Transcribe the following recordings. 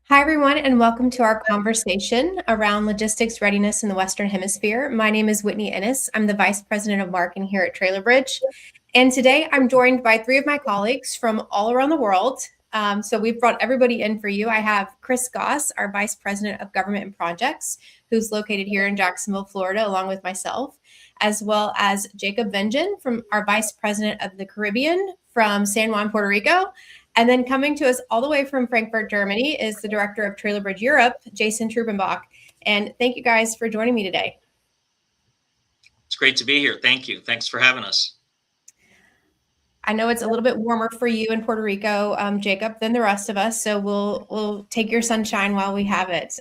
Hi, everyone, and welcome to our conversation around logistics readiness in the Western Hemisphere. My name is Whitney Ennis. I'm the Vice President of Marketing here at Trailer Bridge. And today I'm joined by three of my colleagues from all around the world. So we've brought everybody in for you. I have Chris Goss, our Vice President of Government and Projects, who's located here in Jacksonville, Florida, along with myself, as well as Jacob Vengen, from our Vice President of the Caribbean from San Juan, Puerto Rico. And then coming to us all the way from Frankfurt, Germany, is the Director of Trailer Bridge Europe, Jason Trubenbach. And thank you guys for joining me today. It's great to be here. Thank you. Thanks for having us. I know it's a little bit warmer for you in Puerto Rico, Jacob, than the rest of us. So we'll take your sunshine while we have it.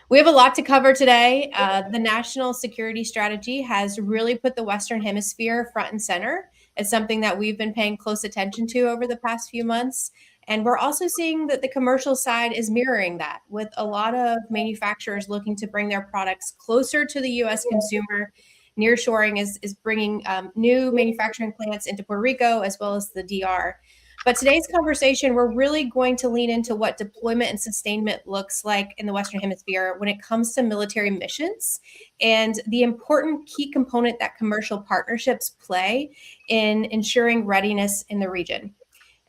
We have a lot to cover today. The national security strategy has really put the Western Hemisphere front and center. It's something that we've been paying close attention to over the past few months. And we're also seeing that the commercial side is mirroring that, with a lot of manufacturers looking to bring their products closer to the U.S. consumer. Nearshoring is bringing new manufacturing plants into Puerto Rico as well as the DR. But today's conversation, we're really going to lean into what deployment and sustainment looks like in the Western Hemisphere when it comes to military missions and the important key component that commercial partnerships play in ensuring readiness in the region.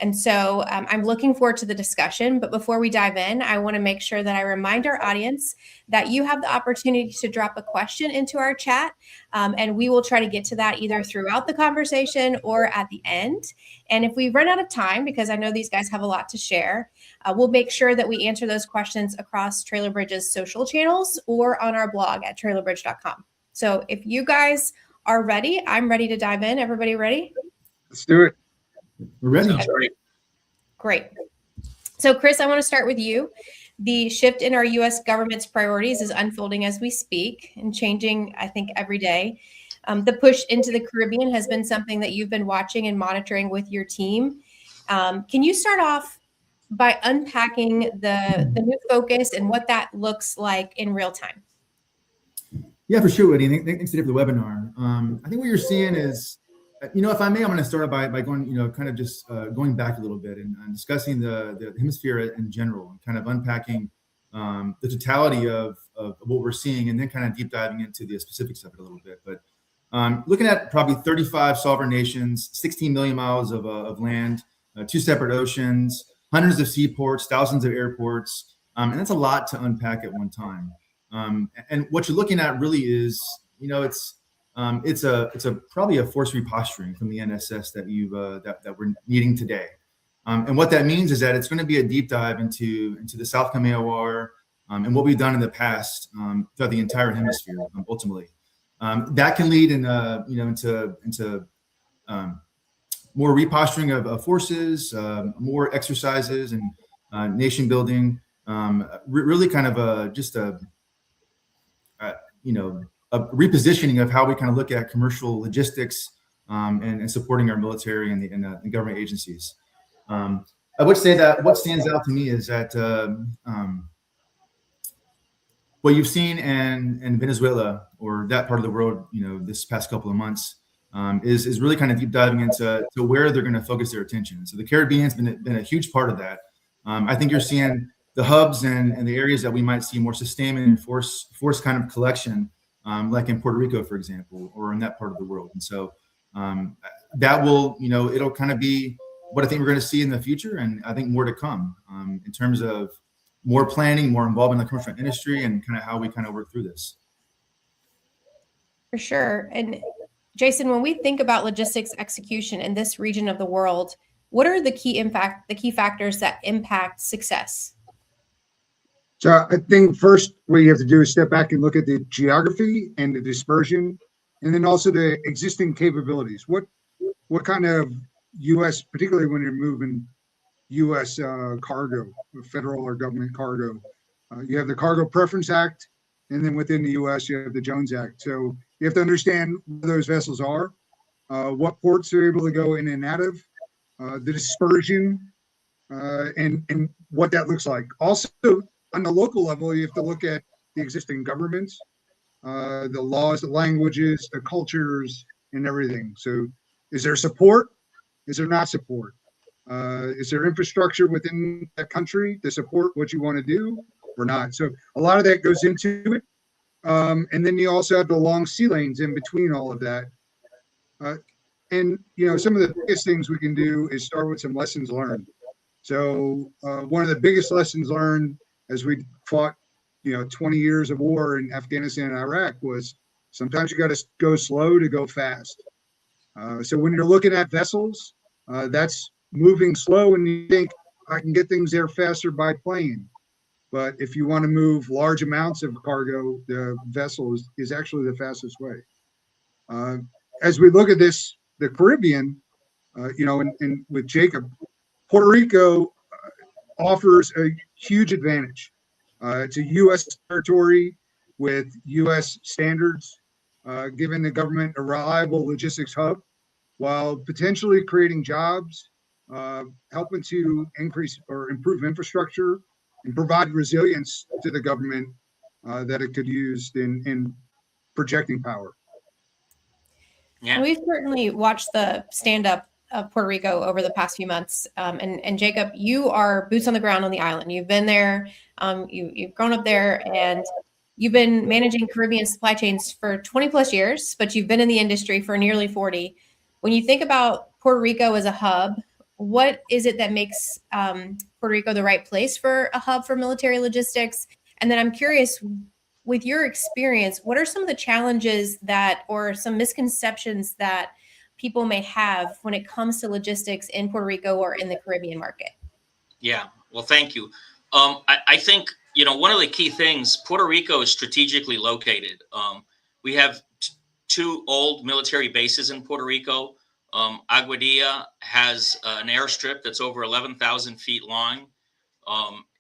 And so I'm looking forward to the discussion. But before we dive in, I want to make sure that I remind our audience that you have the opportunity to drop a question into our chat. And we will try to get to that either throughout the conversation or at the end. And if we run out of time, because I know these guys have a lot to share, we'll make sure that we answer those questions across Trailer Bridge's social channels or on our blog at trailerbridge.com. So if you guys are ready, I'm ready to dive in. Everybody ready? Let's do it. We're ready. Great. So, Chris, I want to start with you. The shift in our U.S. government's priorities is unfolding as we speak and changing, I think, every day. The push into the Caribbean has been something that you've been watching and monitoring with your team. Can you start off by unpacking the new focus and what that looks like in real time? Yeah, for sure, Whitney. Thanks for the webinar. I think what you're seeing is, if I may, I'm going to start by going, kind of just going back a little bit and discussing the hemisphere in general and kind of unpacking the totality of what we're seeing, and then kind of deep diving into the specifics of it a little bit. But looking at probably 35 sovereign nations, 16 million miles of land, 2 separate oceans, hundreds of seaports, thousands of airports, and that's a lot to unpack at one time. And what you're looking at really is, it's probably a forced reposturing from the NSS that we're needing today. And what that means is that it's going to be a deep dive into the Southcom AOR and what we've done in the past throughout the entire hemisphere. Ultimately, that can lead into more reposturing of forces, more exercises, and nation building. Really, kind of a repositioning of how we kind of look at commercial logistics and supporting our military and the government agencies. I would say that what stands out to me is that what you've seen in Venezuela or that part of the world, this past couple of months, is really kind of deep diving into where they're going to focus their attention. So the Caribbean's been a huge part of that. I think you're seeing the hubs and the areas that we might see more sustainment and force kind of collection. Like in Puerto Rico, for example, or in that part of the world. And so that will, it'll kind of be what I think we're going to see in the future. And I think more to come in terms of more planning, more involvement in the commercial industry, and kind of how we kind of work through this. For sure. And Jason, when we think about logistics execution in this region of the world, what are the key factors that impact success? So I think first what you have to do is step back and look at the geography and the dispersion, and then also the existing capabilities. What kind of U.S., particularly when you're moving U.S. Cargo, federal or government cargo, you have the Cargo Preference Act, and then within the U.S. you have the Jones Act. So you have to understand where those vessels are, what ports they're able to go in and out of, the dispersion, and what that looks like. Also, on the local level, you have to look at the existing governments, the laws, the languages, the cultures, and everything. So is there support? Is there not support? Is there infrastructure within that country to support what you want to do or not? So a lot of that goes into it. And then you also have the long sea lanes in between all of that. And, some of the biggest things we can do is start with some lessons learned. So one of the biggest lessons learned as we fought, 20 years of war in Afghanistan and Iraq was sometimes you got to go slow to go fast. So when you're looking at vessels, that's moving slow and you think I can get things there faster by plane. But if you want to move large amounts of cargo, the vessel is actually the fastest way. As we look at this, the Caribbean, and with Jacob, Puerto Rico offers a huge advantage. It's a U.S. territory with U.S. standards, giving the government a reliable logistics hub, while potentially creating jobs, helping to increase or improve infrastructure, and provide resilience to the government that it could use in projecting power. Yeah. And we've certainly watched the stand-up of Puerto Rico over the past few months. And Jacob, you are boots on the ground on the island. You've been there, you've grown up there, and you've been managing Caribbean supply chains for 20 plus years, but you've been in the industry for nearly 40. When you think about Puerto Rico as a hub, what is it that makes Puerto Rico the right place for a hub for military logistics? And then I'm curious, with your experience, what are some of the challenges or some misconceptions that people may have when it comes to logistics in Puerto Rico or in the Caribbean market? Yeah, well, thank you. I think, one of the key things, Puerto Rico is strategically located. We have two old military bases in Puerto Rico. Aguadilla has an airstrip that's over 11,000 feet long,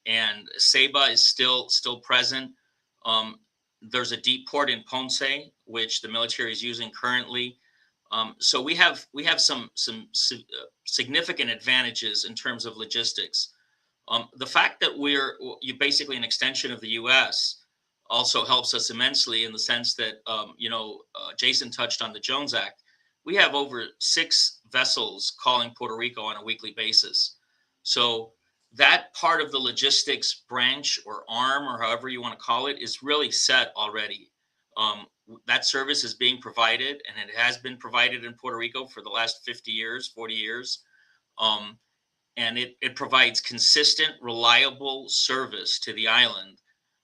and Ceiba is still present. There's a deep port in Ponce, which the military is using currently. So we have some significant advantages in terms of logistics. The fact that you're basically an extension of the U.S. also helps us immensely in the sense that Jason touched on the Jones Act. We have over 6 vessels calling Puerto Rico on a weekly basis. So that part of the logistics branch or arm, or however you want to call it, is really set already. That service is being provided, and it has been provided in Puerto Rico for the last 40 years. And it provides consistent, reliable service to the island,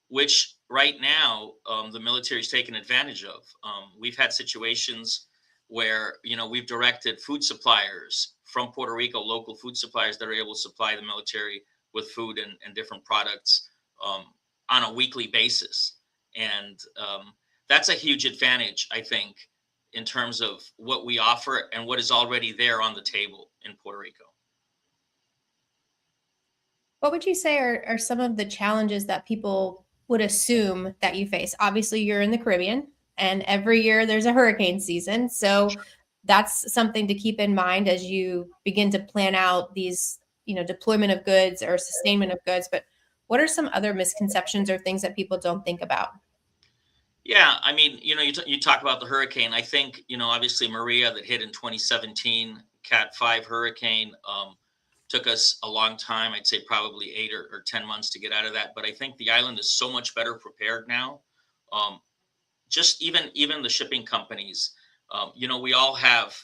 which right now the military is taking advantage of. We've had situations where, we've directed food suppliers from Puerto Rico, local food suppliers that are able to supply the military with food and different products on a weekly basis. And that's a huge advantage, I think, in terms of what we offer and what is already there on the table in Puerto Rico. What would you say are some of the challenges that people would assume that you face? Obviously, you're in the Caribbean, and every year there's a hurricane season. So that's something to keep in mind as you begin to plan out these, deployment of goods or sustainment of goods. But what are some other misconceptions or things that people don't think about? Yeah, I mean, you talk about the hurricane. I think, obviously Maria that hit in 2017, Cat 5 hurricane, took us a long time. I'd say probably 8 or 10 months to get out of that. But I think the island is so much better prepared now. Just even the shipping companies, we all have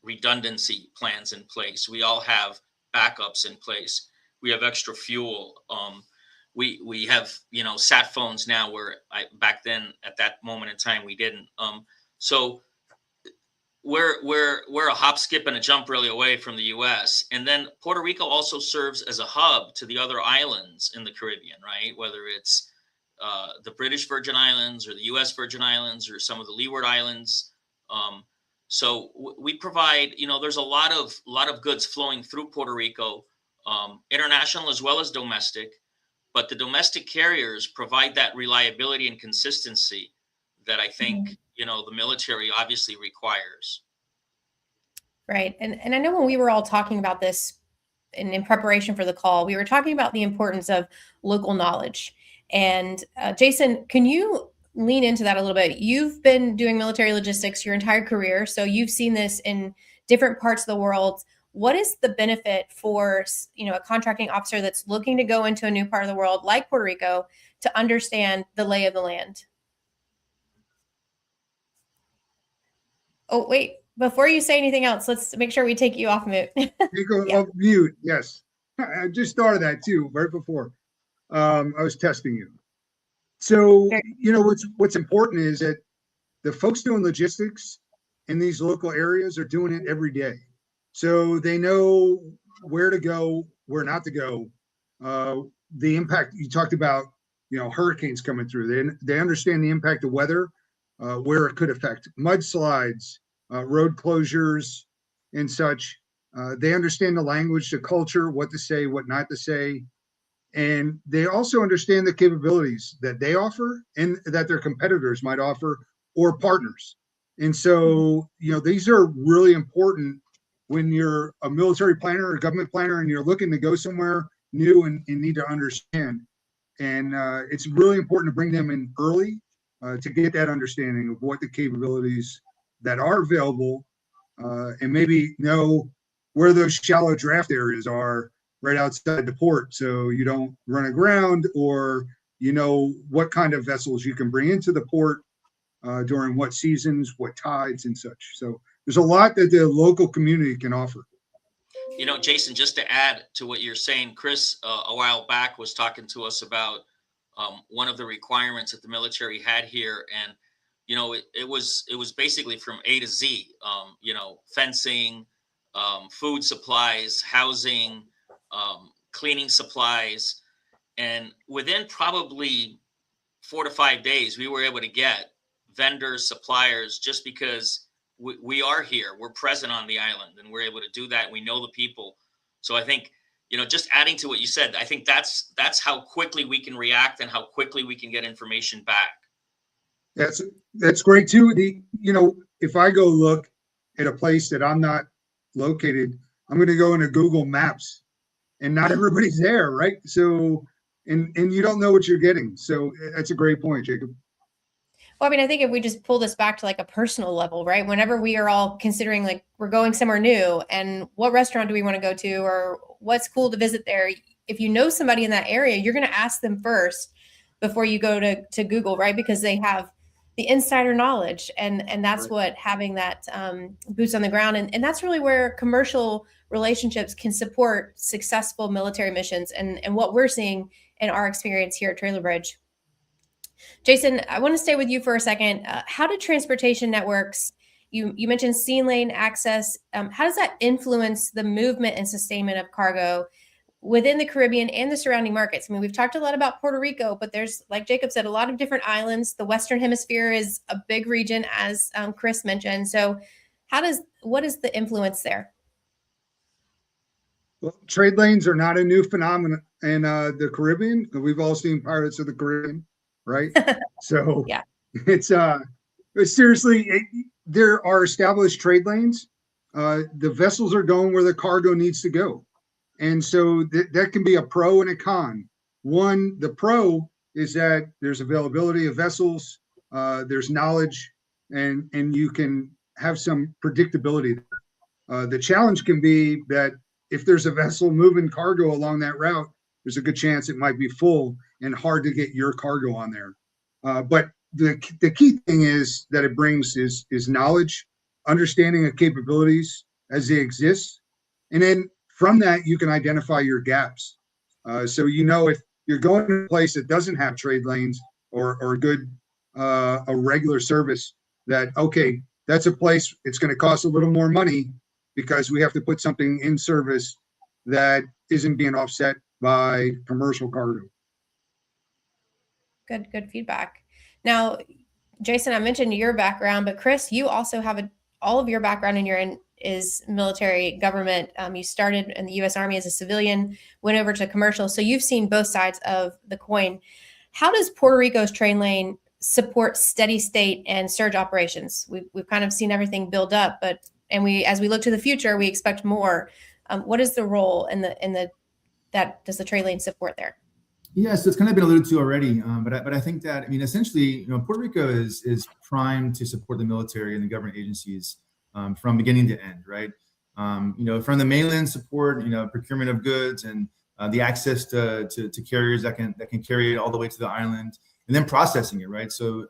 redundancy plans in place. We all have backups in place. We have extra fuel. We have, sat phones now where back then at that moment in time, we didn't. So we're a hop, skip, and a jump really away from the U.S. And then Puerto Rico also serves as a hub to the other islands in the Caribbean, right? Whether it's the British Virgin Islands or the U.S. Virgin Islands or some of the Leeward Islands. So we provide, there's a lot of goods flowing through Puerto Rico, international as well as domestic. But the domestic carriers provide that reliability and consistency that I think, the military obviously requires. Right. And I know when we were all talking about this in preparation for the call, we were talking about the importance of local knowledge. And Jason, can you lean into that a little bit? You've been doing military logistics your entire career, so you've seen this in different parts of the world. what is the benefit for, a contracting officer that's looking to go into a new part of the world like Puerto Rico to understand the lay of the land? Oh, wait, before you say anything else, let's make sure we take you off mute. You go Yeah. off mute. Yes. I just started that too, right before. I was testing you. So, Okay. what's important is that the folks doing logistics in these local areas are doing it every day. So they know where to go, where not to go. The impact you talked about, hurricanes coming through. They understand the impact of weather, where it could affect mudslides, road closures, and such. They understand the language, the culture, what to say, what not to say. And they also understand the capabilities that they offer and that their competitors might offer or partners. And so, these are really important when you're a military planner or government planner and you're looking to go somewhere new and need to understand. And it's really important to bring them in early to get that understanding of what the capabilities that are available and maybe know where those shallow draft areas are right outside the port so you don't run aground, or what kind of vessels you can bring into the port during what seasons, what tides and such. So there's a lot that the local community can offer. Jason, just to add to what you're saying, Chris, a while back was talking to us about one of the requirements that the military had here. And, it was basically from A to Z, fencing, food supplies, housing, cleaning supplies. And within probably 4 to 5 days, we were able to get vendors, suppliers, just because we are here, we're present on the island, and we're able to do that. We know the people. So I think, just adding to what you said, I think that's how quickly we can react and how quickly we can get information back. That's great too. If I go look at a place that I'm not located, I'm going to go into Google Maps, and not everybody's there, right? So, and you don't know what you're getting. So that's a great point, Jacob. Well, I mean, I think if we just pull this back to like a personal level, right? Whenever we are all considering like we're going somewhere new and what restaurant do we want to go to or what's cool to visit there, if you know somebody in that area, you're going to ask them first before you go to Google, right? Because they have the insider knowledge, and that's Right. what having that boots on the ground, and that's really where commercial relationships can support successful military missions, and what we're seeing in our experience here at Trailer Bridge. Jason, I want to stay with you for a second. How do transportation networks, you mentioned sea lane access, how does that influence the movement and sustainment of cargo within the Caribbean and the surrounding markets? I mean, we've talked a lot about Puerto Rico, but there's, like Jacob said, a lot of different islands. The Western Hemisphere is a big region, as Chris mentioned. So what is the influence there? Well, trade lanes are not a new phenomenon in the Caribbean. We've all seen Pirates of the Caribbean, right? So Yeah. it's seriously, there are established trade lanes. The vessels are going where the cargo needs to go. And so that can be a pro and a con. The pro is that there's availability of vessels, there's knowledge, and you can have some predictability. The challenge can be that if there's a vessel moving cargo along that route, there's a good chance it might be full and hard to get your cargo on there. But the key thing is that it brings is knowledge, understanding of capabilities as they exist, and then from that you can identify your gaps. So if you're going to a place that doesn't have trade lanes or a regular service, that okay, that's a place it's going to cost a little more money because we have to put something in service that isn't being offset by commercial cargo. Good feedback. Now, Jason, I mentioned your background, but Chris, you also have all of your background is military government. You started in the U.S. Army as a civilian, went over to commercial. So you've seen both sides of the coin. How does Puerto Rico's train lane support steady state and surge operations? We've kind of seen everything build up, as we look to the future, we expect more. What is the role that does the train lane support there? Yeah, so it's kind of been alluded to already, but I think that, essentially, Puerto Rico is primed to support the military and the government agencies from beginning to end, right? From the mainland support, procurement of goods and the access to carriers that can carry it all the way to the island, and then processing it, right? So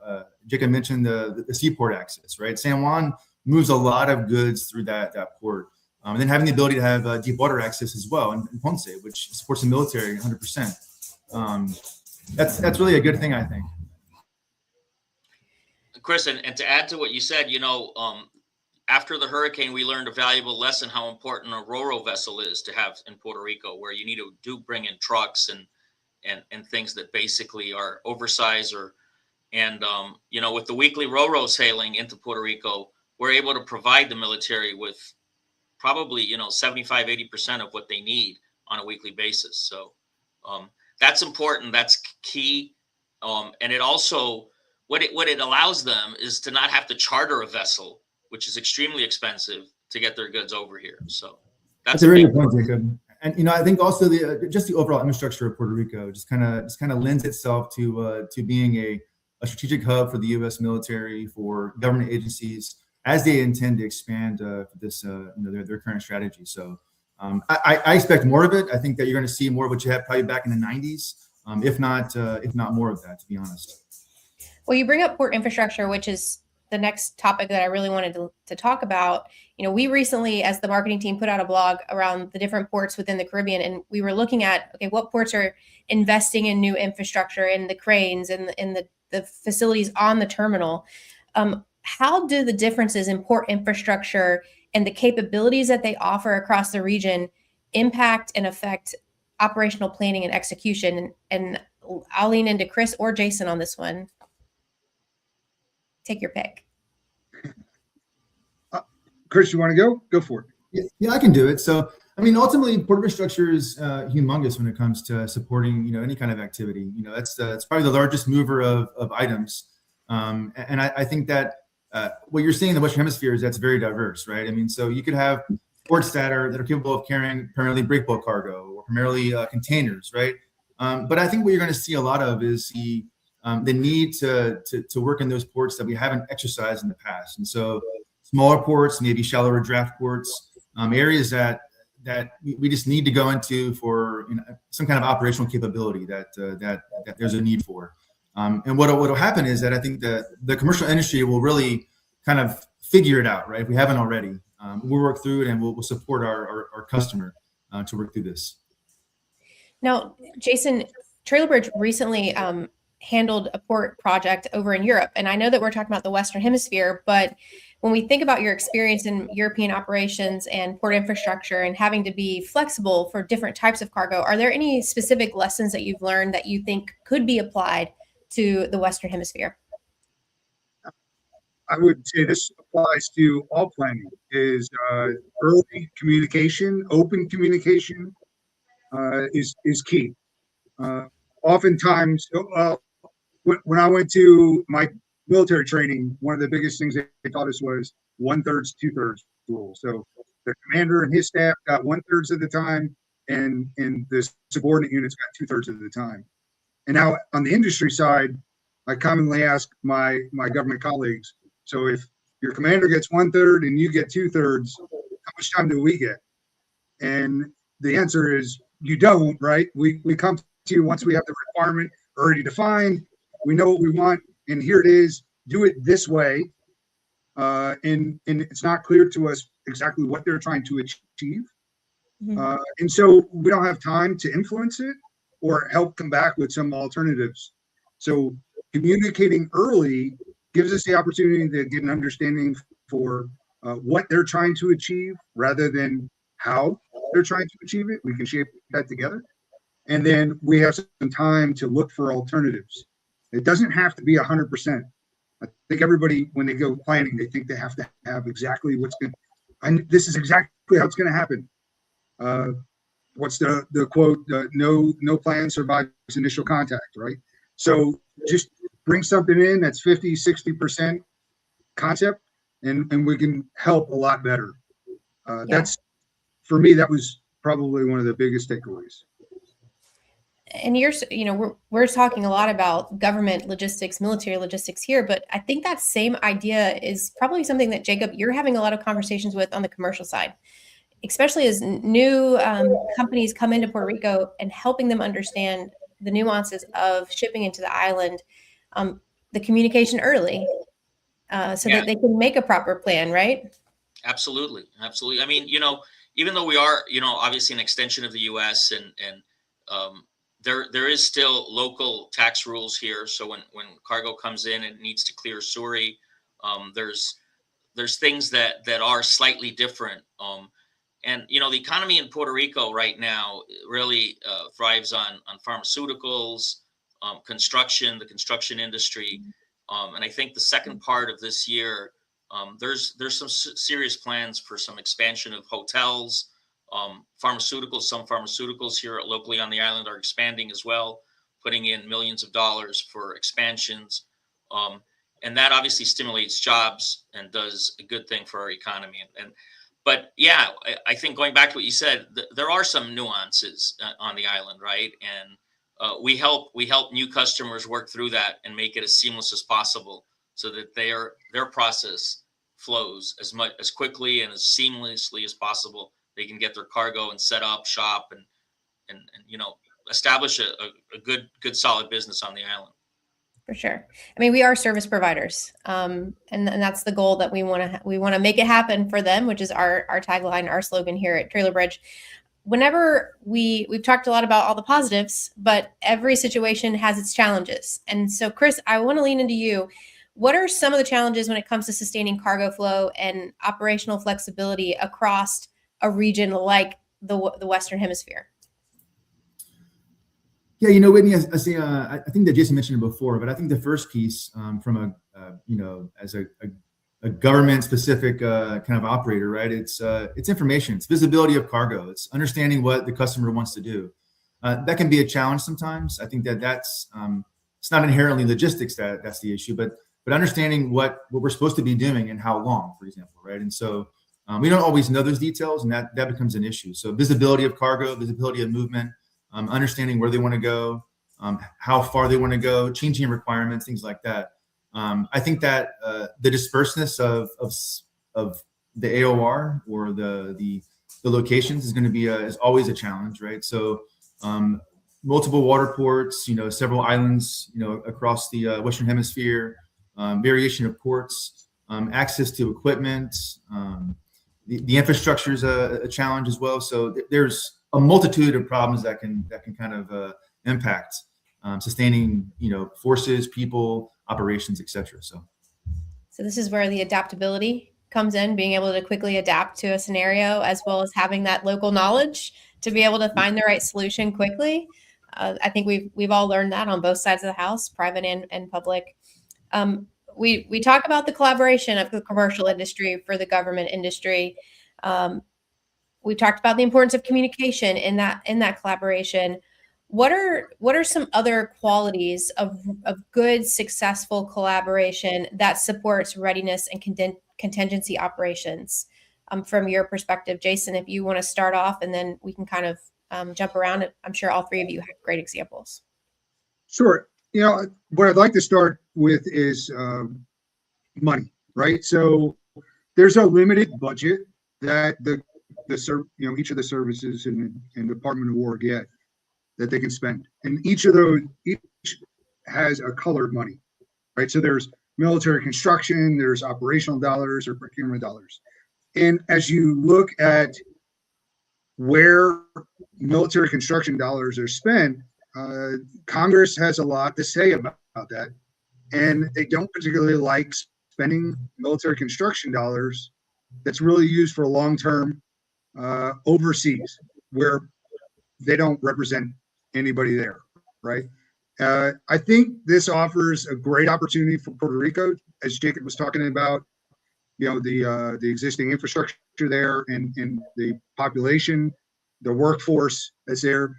Jacob mentioned the seaport access, right? San Juan moves a lot of goods through that port. And then having the ability to have deep water access as well in Ponce, which supports the military 100%. That's really a good thing, I think. Chris, and to add to what you said, after the hurricane, we learned a valuable lesson how important a ro-ro vessel is to have in Puerto Rico, where you need to bring in trucks and things that basically are oversized with the weekly ro-ro sailing into Puerto Rico, we're able to provide the military with probably 75-80% of what they need on a weekly basis. So that's important. That's key. And it also what it allows them is to not have to charter a vessel, which is extremely expensive, to get their goods over here. So that's a very good point, Jacob. And I think also just the overall infrastructure of Puerto Rico just kind of lends itself to being a strategic hub for the U.S. military, for government agencies, as they intend to expand this their current strategy. So I expect more of it. I think that you're going to see more of what you had probably back in the 90s, if not more of that, to be honest. Well, you bring up port infrastructure, which is the next topic that I really wanted to talk about. We recently, as the marketing team, put out a blog around the different ports within the Caribbean, and we were looking at, okay, what ports are investing in new infrastructure, in the cranes and in the facilities on the terminal. How do the differences in port infrastructure and the capabilities that they offer across the region impact and affect operational planning and execution? And I'll lean into Chris or Jason on this one. Take your pick. Chris, you want to go? Go for it. Yeah, I can do it. So, ultimately, port infrastructure is humongous when it comes to supporting, any kind of activity. That's probably the largest mover of items. And I think that what you're seeing in the Western Hemisphere is that's very diverse, right? So you could have ports that are capable of carrying primarily break bulk cargo or primarily containers, right? But I think what you're going to see a lot of is the need to work in those ports that we haven't exercised in the past. And so smaller ports, maybe shallower draft ports, areas that we just need to go into for some kind of operational capability that there's a need for. And what'll happen is that I think the commercial industry will really kind of figure it out, right? If we haven't already, we'll work through it and we'll support our customer to work through this. Now, Jason, TrailerBridge recently handled a port project over in Europe. And I know that we're talking about the Western Hemisphere, but when we think about your experience in European operations and port infrastructure and having to be flexible for different types of cargo, are there any specific lessons that you've learned that you think could be applied to the Western Hemisphere? I would say this applies to all planning, is early communication, open communication is key. Oftentimes, when I went to my military training, one of the biggest things they taught us was 1/3, 2/3 rule. So the commander and his staff got 1/3 of the time, and the subordinate units got 2/3 of the time. And now on the industry side, I commonly ask my government colleagues, so if your commander gets 1/3 and you get 2/3, how much time do we get? And the answer is you don't, right? We come to you once we have the requirement already defined. We know what we want, and here it is. Do it this way. And it's not clear to us exactly what they're trying to achieve. Mm-hmm. And so we don't have time to influence it or help come back with some alternatives. So communicating early gives us the opportunity to get an understanding for what they're trying to achieve rather than how they're trying to achieve it. We can shape that together. And then we have some time to look for alternatives. It doesn't have to be 100%. I think everybody, when they go planning, they think they have to have exactly what's going to, this is exactly how it's going to happen. What's the quote? No plan survives initial contact, right? So just bring something in that's 50, 60% concept, and we can help a lot better. That's, for me, that was probably one of the biggest takeaways. And we're talking a lot about government logistics, military logistics here, but I think that same idea is probably something that, Jacob, you're having a lot of conversations with on the commercial side. especially as new companies come into Puerto Rico, and helping them understand the nuances of shipping into the island, the communication early, so Yeah. that they can make a proper plan, right? Absolutely, absolutely. I mean, even though we are, obviously an extension of the U.S. and there is still local tax rules here. So when cargo comes in and it needs to clear Suri, there's things that are slightly different. And the economy in Puerto Rico right now really thrives on pharmaceuticals, construction, the construction industry, and I think the second part of this year, there's some serious plans for some expansion of hotels, pharmaceuticals. Some pharmaceuticals here locally on the island are expanding as well, putting in millions of dollars for expansions, and that obviously stimulates jobs and does a good thing for our economy. But yeah, I think going back to what you said, there are some nuances on the island, right? And we help new customers work through that and make it as seamless as possible, so that their process flows as quickly and as seamlessly as possible. They can get their cargo and set up shop and establish a good solid business on the island. For sure. I mean, we are service providers, and that's the goal that we want to make it happen for them, which is our tagline, our slogan here at Trailer Bridge. Whenever we've talked a lot about all the positives, but every situation has its challenges. And so, Chris, I want to lean into you. What are some of the challenges when it comes to sustaining cargo flow and operational flexibility across a region like the Western Hemisphere? Yeah, Whitney, I think that Jason mentioned it before, but I think the first piece from as a government-specific kind of operator, right? It's information, it's visibility of cargo, it's understanding what the customer wants to do. That can be a challenge sometimes. I think that's it's not inherently logistics that's the issue, but understanding what we're supposed to be doing and how long, for example, right? And so we don't always know those details, and that becomes an issue. So visibility of cargo, visibility of movement. Understanding where they want to go, how far they want to go, changing requirements, things like that. I think that the disperseness of the AOR or the locations is going to be is always a challenge, right? So multiple water ports, several islands, across the Western Hemisphere, variation of ports, access to equipment, the infrastructure is a challenge as well. So there's a multitude of problems that can kind of impact sustaining, forces, people, operations, etc. So this is where the adaptability comes in, being able to quickly adapt to a scenario, as well as having that local knowledge to be able to find the right solution quickly. I think we've all learned that on both sides of the house, private and public. We talk about the collaboration of the commercial industry for the government industry. We talked about the importance of communication in that collaboration. What are some other qualities of good, successful collaboration that supports readiness and contingency operations from your perspective? Jason, if you want to start off, and then we can kind of jump around it. I'm sure all three of you have great examples. Sure. What I'd like to start with is money, right? So there's a limited budget that each of the services in Department of War get that they can spend, and each has a colored money, right? So there's military construction, there's operational dollars or procurement dollars, and as you look at where military construction dollars are spent, Congress has a lot to say about that, and they don't particularly like spending military construction dollars that's really used for long-term overseas, where they don't represent anybody there, right? I think this offers a great opportunity for Puerto Rico, as Jacob was talking about, the existing infrastructure there and the population, the workforce that's there.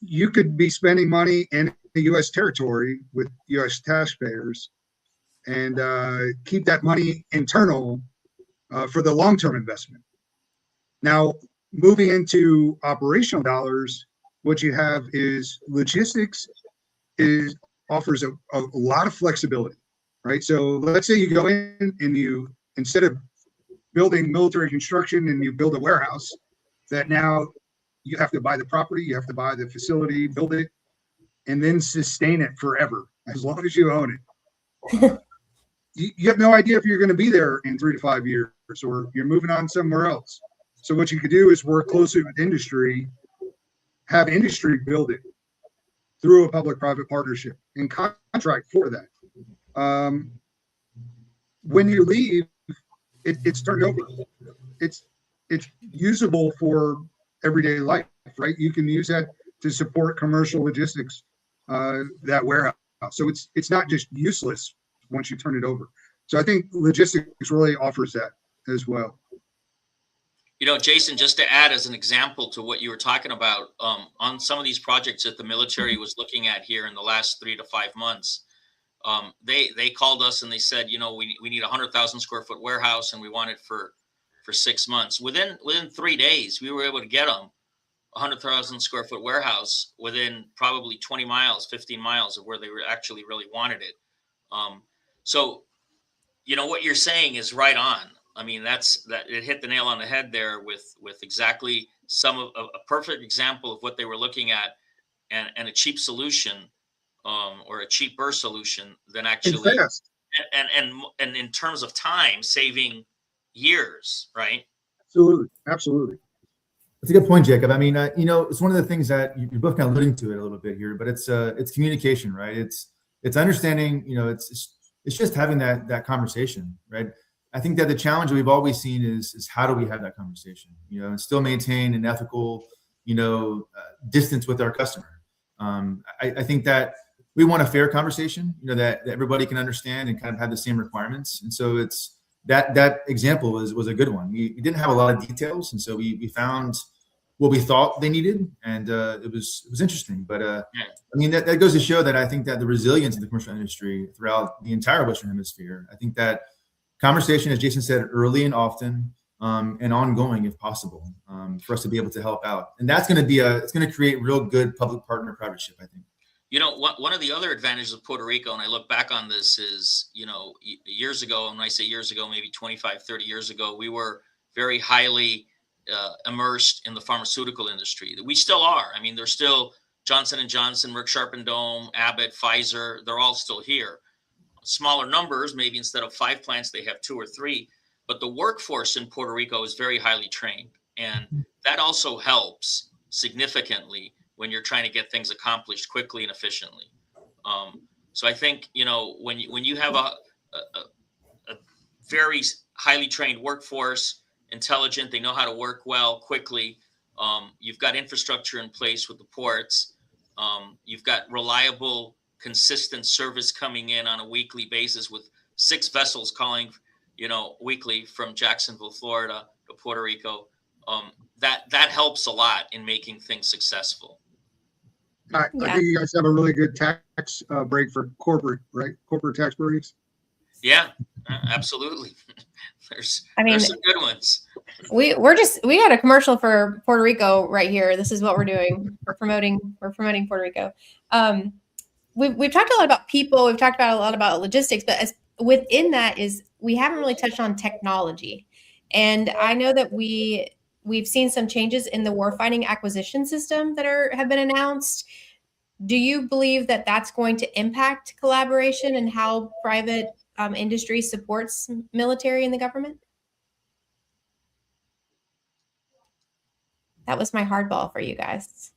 You could be spending money in the U.S. territory with U.S. taxpayers and keep that money internal for the long-term investment. Now, moving into operational dollars, what you have is logistics offers a lot of flexibility, right? So let's say you go in and instead of building military construction and you build a warehouse, that now you have to buy the property, you have to buy the facility, build it, and then sustain it forever, as long as you own it. You have no idea if you're going to be there in 3 to 5 years, or you're moving on somewhere else. So what you could do is work closely with industry, have industry build it through a public-private partnership and contract for that. When you leave, it's turned over. It's usable for everyday life, right? You can use that to support commercial logistics, that warehouse. So it's not just useless once you turn it over. So I think logistics really offers that as well. You know, Jason, just to add as an example to what you were talking about, on some of these projects that the military was looking at here in the last 3 to 5 months, they called us and they said, you know, we need a 100,000 square foot warehouse and we want it for 6 months. Within 3 days, we were able to get them a 100,000 square foot warehouse within probably 20 miles, 15 miles of where they were actually really wanted it. So, you know, what you're saying is right on. I mean, that it hit the nail on the head there with exactly a perfect example of what they were looking at, and a cheap solution, or a cheaper solution than actually, and in terms of time, saving years, right? Absolutely. That's a good point, Jacob. I mean, you know, it's one of the things that you're both kind of alluding to it a little bit here, but it's communication, right? It's understanding, you know, it's just having that conversation, right? I think that the challenge we've always seen is how do we have that conversation, you know, and still maintain an ethical, you know, distance with our customer. I think that we want a fair conversation, you know, that everybody can understand and kind of have the same requirements. And so it's that example was a good one. We didn't have a lot of details, and so we found what we thought they needed, and it was interesting. But I mean, that goes to show that I think that the resilience of the commercial industry throughout the entire Western Hemisphere, I think that conversation, as Jason said, early and often, and ongoing if possible, for us to be able to help out. And that's going to it's going to create real good public partner partnership, I think. You know, one of the other advantages of Puerto Rico, and I look back on this, is, you know, years ago, and when I say years ago, maybe 25, 30 years ago, we were very highly immersed in the pharmaceutical industry. We still are. I mean, there's still Johnson & Johnson, Merck Sharp & Dohme, Abbott, Pfizer, they're all still here. Smaller numbers, maybe instead of 5 plants, they have 2 or 3. But the workforce in Puerto Rico is very highly trained. And that also helps significantly when you're trying to get things accomplished quickly and efficiently. So I think, you know, when you have a very highly trained workforce, intelligent, they know how to work well, quickly. You've got infrastructure in place with the ports. You've got reliable, consistent service coming in on a weekly basis with 6 vessels calling, you know, weekly from Jacksonville, Florida to Puerto Rico. That helps a lot in making things successful. I think you guys have a really good tax break for corporate, right? Corporate tax breaks. Yeah, absolutely. There's some good ones. We had a commercial for Puerto Rico right here. This is what we're doing. We're promoting Puerto Rico. We've talked a lot about people. We've talked about a lot about logistics, but within that is we haven't really touched on technology. And I know that we've seen some changes in the warfighting acquisition system that have been announced. Do you believe that that's going to impact collaboration and how private industry supports military and the government? That was my hardball for you guys.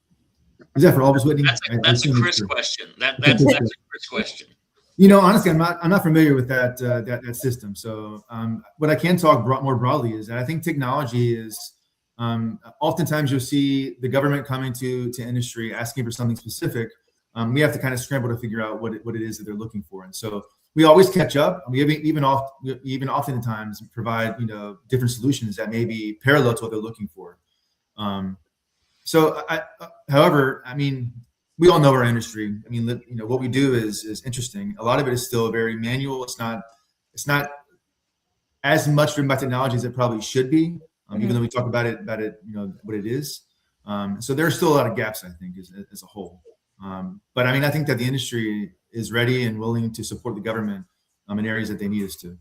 Is that for all of us, Whitney? That's a Chris question. That's a Chris question. You know, honestly, I'm not familiar with that system. So what I can talk more broadly is that I think technology is oftentimes you'll see the government coming to industry asking for something specific. We have to kind of scramble to figure out what it is that they're looking for, and so we always catch up. We even oftentimes provide, you know, different solutions that may be parallel to what they're looking for. However, I mean, we all know our industry. I mean, you know, what we do is interesting. A lot of it is still very manual. It's not as much driven by technology as it probably should be, even though we talk about it, you know, what it is. So there's still a lot of gaps, I think, as a whole. But I mean, I think that the industry is ready and willing to support the government in areas that they need us to.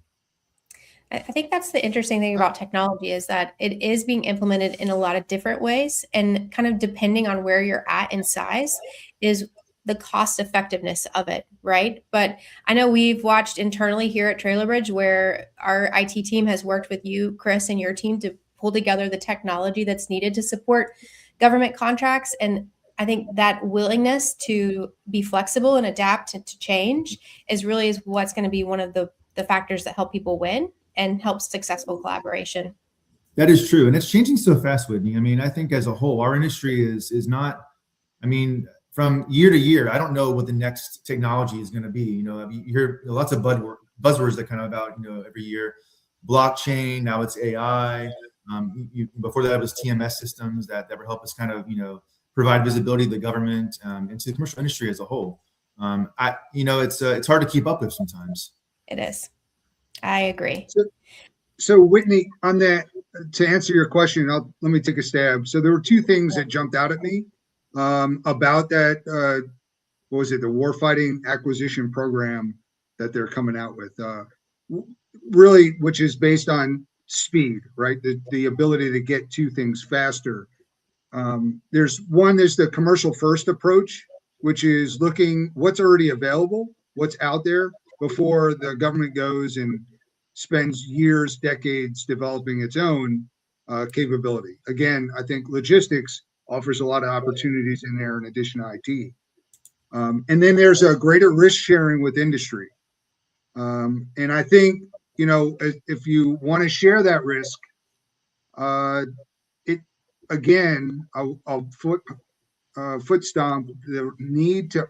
I think that's the interesting thing about technology is that it is being implemented in a lot of different ways, and kind of depending on where you're at in size is the cost effectiveness of it, right? But I know we've watched internally here at Trailer Bridge where our IT team has worked with you, Chris, and your team to pull together the technology that's needed to support government contracts. And I think that willingness to be flexible and adapt to change is what's going to be one of the factors that help people win and help successful collaboration. That is true. And it's changing so fast, Whitney. I mean, I think as a whole, our industry is not, I mean, from year to year, I don't know what the next technology is going to be. You know, you hear lots of buzzwords that kind of about, you know, every year, blockchain, now it's AI. Before that, it was TMS systems that would help us kind of, you know, provide visibility to the government and to the commercial industry as a whole. It's hard to keep up with sometimes. It is. I agree. So Whitney, on that, to answer your question, let me take a stab. So there were two things that jumped out at me about that. What was it? The warfighting acquisition program that they're coming out with, really, which is based on speed, right? The ability to get to things faster. There's the commercial first approach, which is looking what's already available, what's out there before the government goes and spends years, decades developing its own capability. Again, I think logistics offers a lot of opportunities in there in addition to IT. And then there's a greater risk sharing with industry. And I think, you know, if you want to share that risk, I'll foot stomp the need to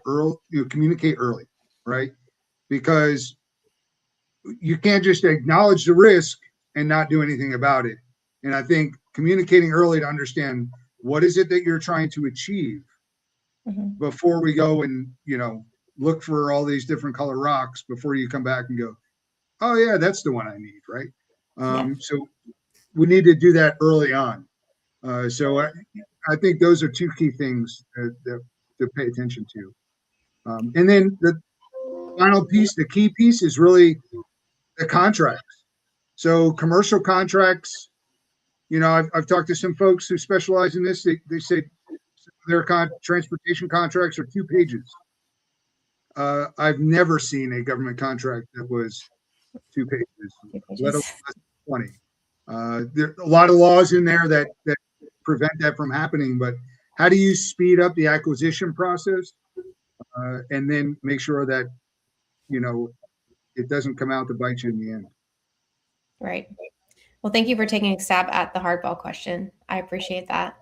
communicate early, right? Because you can't just acknowledge the risk and not do anything about it. And I think communicating early to understand what is it that you're trying to achieve before we go and, you know, look for all these different color rocks before you come back and go, oh yeah, that's the one I need, right? So we need to do that early on. So I think those are two key things that to pay attention to. And then the final piece, the key piece is really the contracts. So commercial contracts, you know, I've talked to some folks who specialize in this. They say their transportation contracts are 2 pages. I've never seen a government contract that was 2 pages, let alone 20. There are a lot of laws in there that prevent that from happening, but how do you speed up the acquisition process and then make sure that, you know, it doesn't come out to bite you in the end? Right. Well, thank you for taking a stab at the hardball question. I appreciate that.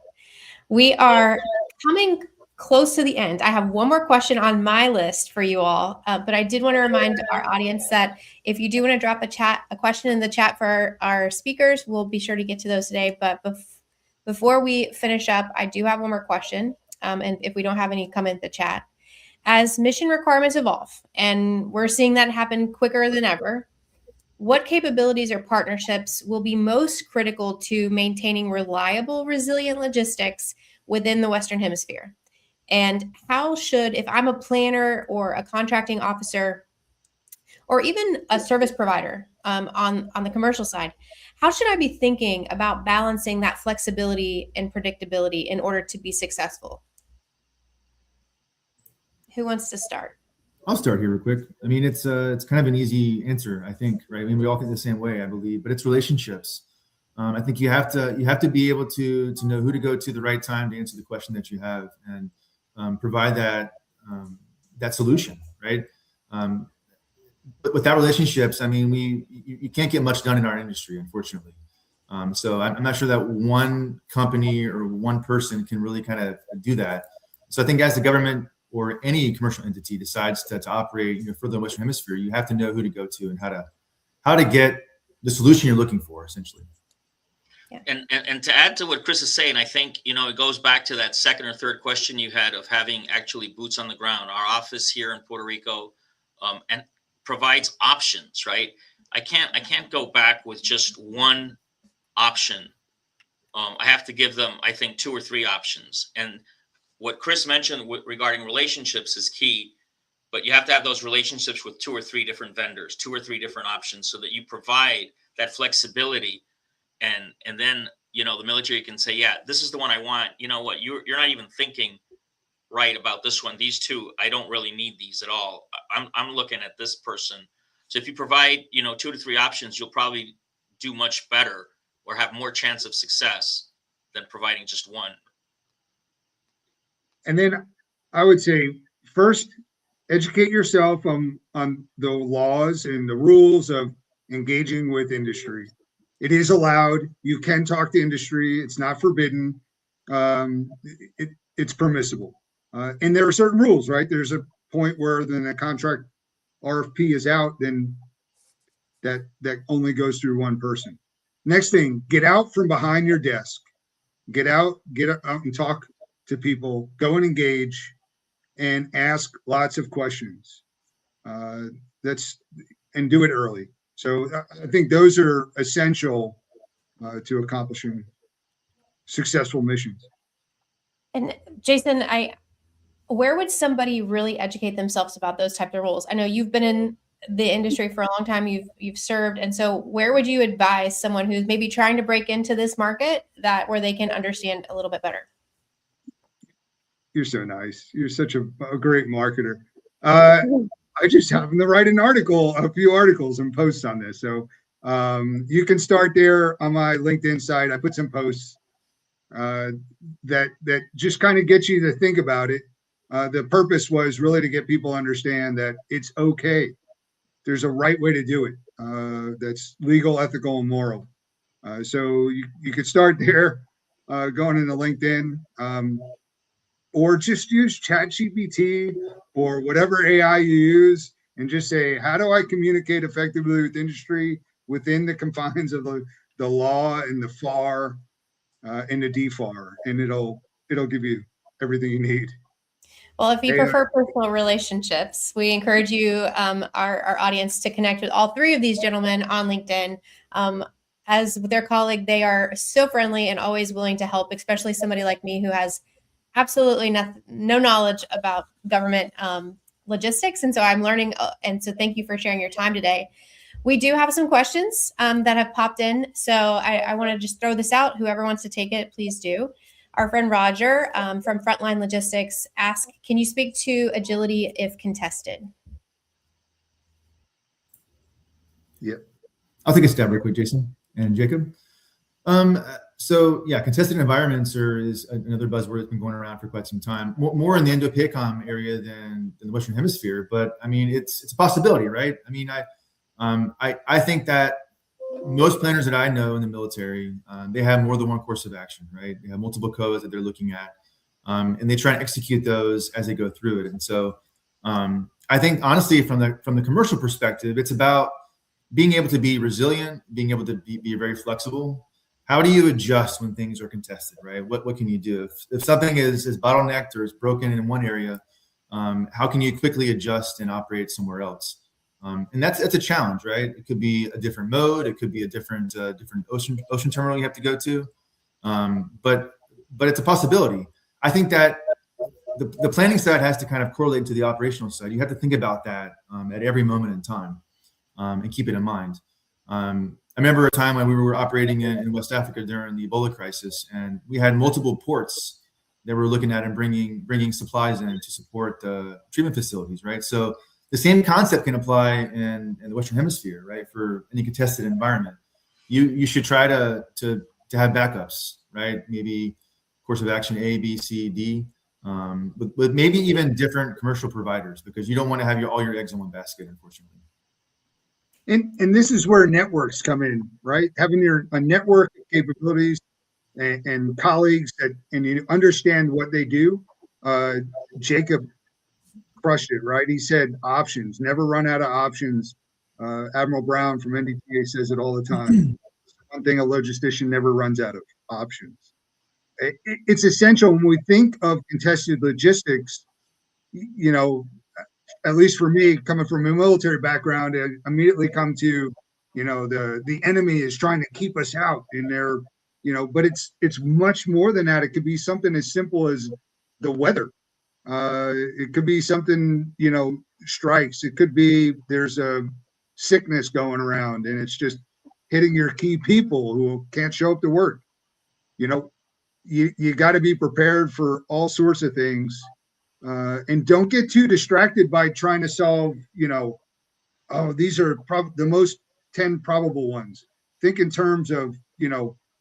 We are coming close to the end. I have one more question on my list for you all, but I did want to remind our audience that if you do want to drop a question in the chat for our speakers, we'll be sure to get to those today. But before we finish up, I do have one more question. And if we don't have any, come in the chat. As mission requirements evolve, and we're seeing that happen quicker than ever, what capabilities or partnerships will be most critical to maintaining reliable, resilient logistics within the Western Hemisphere? And how should, if I'm a planner or a contracting officer, or even a service provider on the commercial side, how should I be thinking about balancing that flexibility and predictability in order to be successful? Who wants to start? I'll start here real quick. I mean, it's kind of an easy answer, I think, right? I mean, we all think the same way, I believe, but it's relationships. I think you have to be able to know who to go to the right time to answer the question that you have and provide that solution, right? But without relationships, I mean, you can't get much done in our industry, unfortunately. So I'm not sure that one company or one person can really kind of do that. So I think as the government or any commercial entity decides to operate, you know, further in the Western Hemisphere, you have to know who to go to and how to get the solution you're looking for, essentially. Yeah. And to add to what Chris is saying, I think, you know, it goes back to that second or third question you had of having actually boots on the ground. Our office here in Puerto Rico and provides options, right? I can't go back with just one option. I have to give them, I think, 2 or 3 options. And what Chris mentioned regarding relationships is key, but you have to have those relationships with 2 or 3 different vendors, 2 or 3 different options so that you provide that flexibility, and then the military can say, yeah, this is the one I want. You know what, you're not even thinking right about this one. These two, I don't really need these at all. I'm looking at this person. So if you provide 2 to 3 options, you'll probably do much better or have more chance of success than providing just one. And then I would say, first, educate yourself on the laws and the rules of engaging with industry. It is allowed. You can talk to industry. It's not forbidden. It's permissible. And there are certain rules, right? There's a point where then a contract RFP is out, then that only goes through one person. Next thing, get out from behind your desk. Get out and talk to people. Go and engage and ask lots of questions. And do it early. So I think those are essential to accomplishing successful missions. And Jason, where would somebody really educate themselves about those types of roles? I know you've been in the industry for a long time, you've served. And so where would you advise someone who's maybe trying to break into this market where they can understand a little bit better? You're so nice. You're such a great marketer. I just happen to write a few articles and posts on this. So you can start there on my LinkedIn site. I put some posts that just kind of get you to think about it. The purpose was really to get people to understand that it's okay. There's a right way to do it. That's legal, ethical, and moral. So you could start there, going into LinkedIn, or just use ChatGPT or whatever AI you use, and just say, how do I communicate effectively with industry within the confines of the law and the FAR and the DFAR, and it'll give you everything you need. Well, if you prefer personal relationships, we encourage you, our audience, to connect with all 3 of these gentlemen on LinkedIn. As their colleague, they are so friendly and always willing to help, especially somebody like me who has absolutely no knowledge about government logistics. And so I'm learning. And so thank you for sharing your time today. We do have some questions that have popped in. So I want to just throw this out. Whoever wants to take it, please do. Our friend Roger from Frontline Logistics asked, can you speak to agility if contested? Yeah. I'll take a stab real quick, Jason and Jacob. So yeah, contested environments is another buzzword that's been going around for quite some time. More in the Indo-PACOM area than the Western Hemisphere, but I mean it's a possibility, right? I mean I think that most planners that I know in the military, they have more than one course of action, right? They have multiple codes that they're looking at, and they try and execute those as they go through it. And so I think honestly, from the commercial perspective, it's about being able to be resilient, being able to be very flexible. How do you adjust when things are contested, right? What can you do? If something is bottlenecked or is broken in one area, how can you quickly adjust and operate somewhere else? And that's a challenge, right? It could be a different mode. It could be a different ocean terminal you have to go to. But it's a possibility. I think that the planning side has to kind of correlate to the operational side. You have to think about that at every moment in time and keep it in mind. I remember a time when we were operating in West Africa during the Ebola crisis, and we had multiple ports that we're looking at and bringing supplies in to support the treatment facilities, right? So the same concept can apply in the Western Hemisphere, right? For any contested environment, you should try to have backups, right? Maybe course of action A, B, C, D, with maybe even different commercial providers, because you don't want to have all your eggs in one basket, unfortunately. And this is where networks come in, right? Having a network of capabilities and colleagues and you understand what they do. Jacob crushed it, right? He said options, never run out of options. Admiral Brown from NDTA says it all the time. One thing a logistician never runs out of options. It's essential when we think of contested logistics, at least for me, coming from a military background, I immediately come to, the enemy is trying to keep us out in their, but it's much more than that. It could be something as simple as the weather. It could be something, strikes. It could be there's a sickness going around, and it's just hitting your key people who can't show up to work. You know, you got to be prepared for all sorts of things, and don't get too distracted by trying to solve, oh, these are the most 10 probable ones. Think in terms of,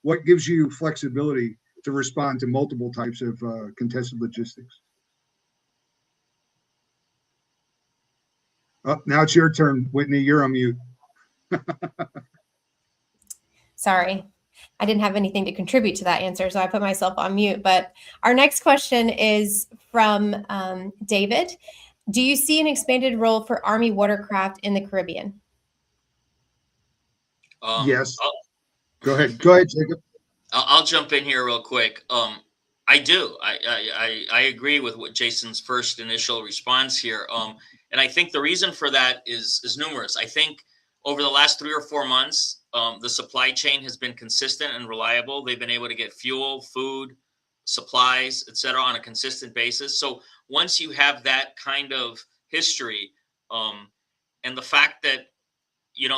what gives you flexibility to respond to multiple types of contested logistics. Now it's your turn, Whitney. You're on mute. Sorry, I didn't have anything to contribute to that answer, so I put myself on mute. But our next question is from David. Do you see an expanded role for Army watercraft in the Caribbean? Yes. Go ahead, Jacob. I'll jump in here real quick. I do. I agree with what Jason's first initial response here. And I think the reason for that is numerous. I think over the last 3 or 4 months, the supply chain has been consistent and reliable. They've been able to get fuel, food, supplies, et cetera, on a consistent basis. So once you have that kind of history, and the fact that,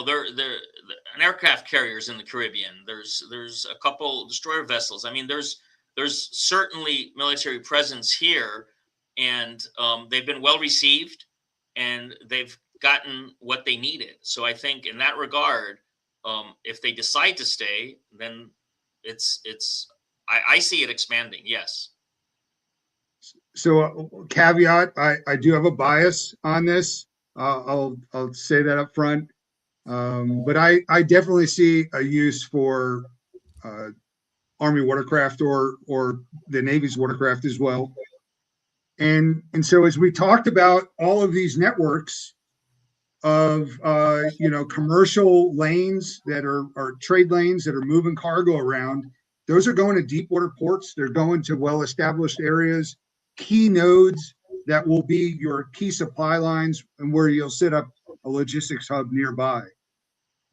they're an aircraft carriers in the Caribbean, there's a couple destroyer vessels. I mean, there's certainly military presence here, and they've been well received, and they've gotten what they needed. So I think in that regard, if they decide to stay, then I see it expanding. Yes. So caveat, I do have a bias on this. I'll say that up front. But I definitely see a use for Army watercraft or the Navy's watercraft as well. And so as we talked about all of these networks of commercial lanes that are trade lanes that are moving cargo around, those are going to deep water ports. They're going to well-established areas, key nodes that will be your key supply lines and where you'll set up a logistics hub nearby.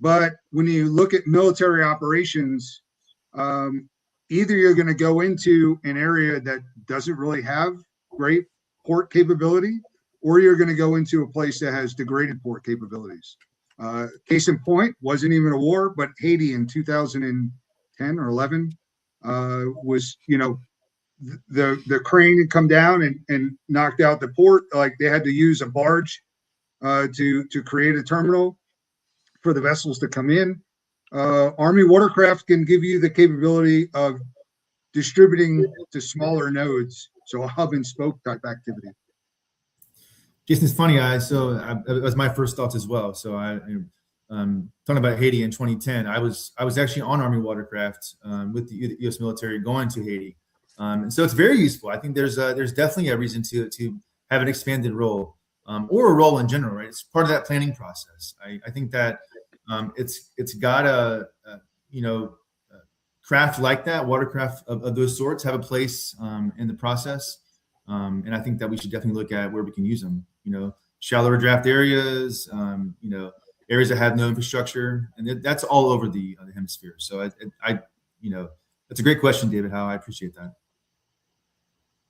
But when you look at military operations, either you're going to go into an area that doesn't really have great port capability, or you're going to go into a place that has degraded port capabilities. Case in point, wasn't even a war, but Haiti in 2010 or 11 was, the crane had come down and knocked out the port. Like they had to use a barge to create a terminal for the vessels to come in. Army watercraft can give you the capability of distributing to smaller nodes, so a hub and spoke type activity. Jason, it's funny. It was my first thoughts as well. So talking about Haiti in 2010, I was actually on Army watercraft with the U.S. military going to Haiti, and so it's very useful. I think there's definitely a reason to have an expanded role, or a role in general, right? It's part of that planning process. I think that it's got a craft like that, watercraft of those sorts, have a place in the process, and I think that we should definitely look at where we can use them. Shallower draft areas, areas that have no infrastructure, and that's all over the hemisphere. So that's a great question, David. I appreciate that.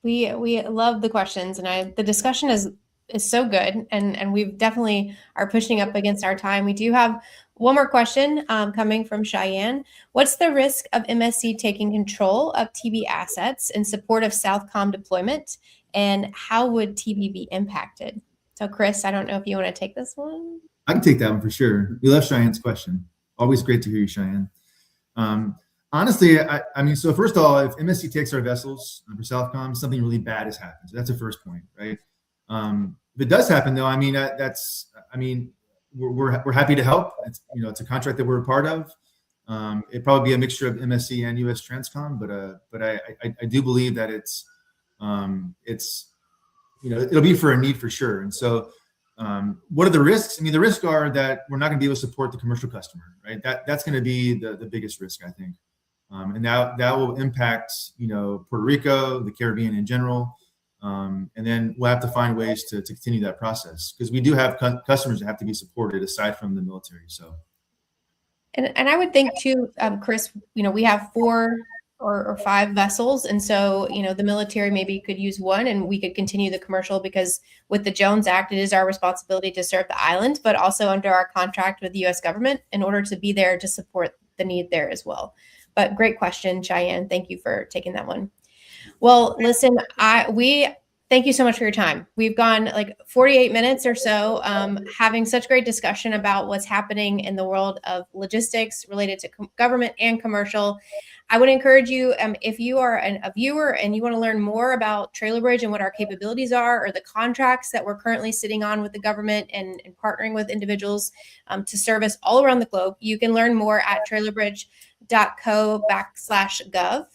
We love the questions, and the discussion is so good, and we definitely are pushing up against our time. We do have one more question coming from Cheyenne. What's the risk of MSC taking control of TB assets in support of Southcom deployment, and how would TB be impacted? So Chris, I don't know if you want to take this one. I can take that one for sure. We love Cheyenne's question. Always great to hear you, Cheyenne. Honestly, I mean, so first of all, if MSC takes our vessels for Southcom, something really bad has happened. So that's the first point, right? If it does happen, though, I mean, we're happy to help. It's a contract that we're a part of. It'd probably be a mixture of MSC and U.S. Transcom, but I do believe that it'll be for a need for sure. And so, what are the risks? I mean, the risks are that we're not going to be able to support the commercial customer, right? That's going to be the biggest risk, I think, and that will impact Puerto Rico, the Caribbean in general. And then we'll have to find ways to continue that process, because we do have customers that have to be supported aside from the military. So, and I would think too, Chris, we have 4 or 5 vessels. And so, the military maybe could use one and we could continue the commercial, because with the Jones Act, it is our responsibility to serve the island, but also under our contract with the US government in order to be there to support the need there as well. But great question, Cheyenne. Thank you for taking that one. Well, listen, we thank you so much for your time. We've gone like 48 minutes or so, having such great discussion about what's happening in the world of logistics related to government and commercial. I would encourage you, if you are a viewer and you want to learn more about Trailer Bridge and what our capabilities are, or the contracts that we're currently sitting on with the government and partnering with individuals to service all around the globe, you can learn more at trailerbridge.co/gov,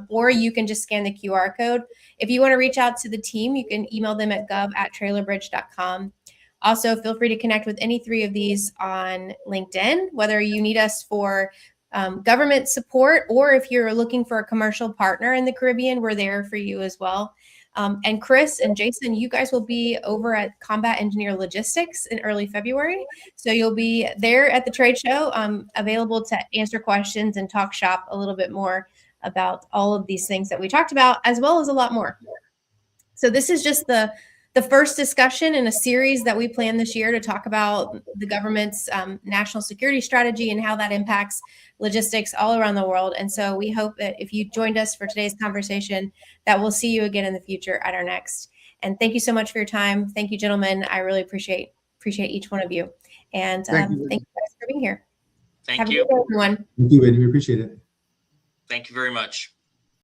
or you can just scan the QR code. If you want to reach out to the team, you can email them at gov@trailerbridge.com. Also, feel free to connect with any 3 of these on LinkedIn, whether you need us for government support, or if you're looking for a commercial partner in the Caribbean, we're there for you as well. And Chris and Jason, you guys will be over at Combat Engineer Logistics in early February. So you'll be there at the trade show, available to answer questions and talk shop a little bit more about all of these things that we talked about, as well as a lot more. So this is just the first discussion in a series that we plan this year to talk about the government's national security strategy and how that impacts logistics all around the world. And so we hope that if you joined us for today's conversation, that we'll see you again in the future at our next. And thank you so much for your time. Thank you, gentlemen. I really appreciate each one of you. And thank you guys for being here. Thank Have you. a good day, everyone. Thank you, Whitney. We appreciate it. Thank you very much.